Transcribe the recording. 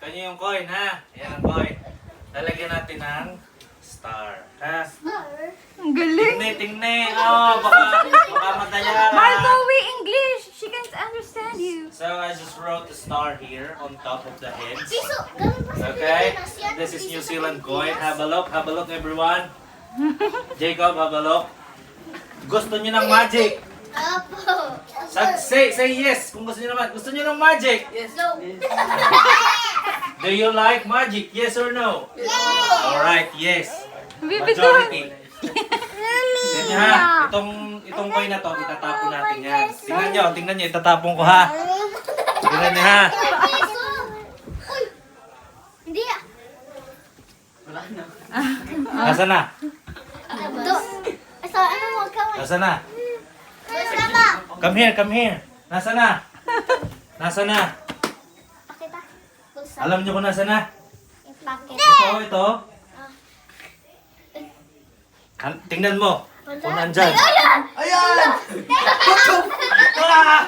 Kanya yung coin, ha? Ayan ang coin. Lalagyan natin ng star, ha? Ang galing. Tingnan. Oh, baka madaya. Marco, we English. She can't understand you. So I just wrote the star here on top of the heads. Piso, ganun pa sa Okay? Pilipinas yan. This is Piso New sa Zealand coin. Pilipinas. Have a look everyone. Jacob, have a look. Gusto niyo ng magic? Apo. Say yes kung gusto niyo naman. Gusto niyo ng magic? No. Do you like magic? Yes or no? Alright, yes. Bibito. Majority. Ganyan ha. Itong coin na to, itatapon natin yan. Tingnan nyo, itatapon ko ha. Tingnan nyo ha. Piso. Uy. Hindi ah. Nasaan na? Do. Sa ano mo ka? Nasaan na? Basta ka. Come here. Nasaan na? Nasaan na? Pakita. Basta. Alam nyo kung nasaan na? Pakita. Ito. Tingnan mo. Kung nandyan. Ayan! Ayan! Ah!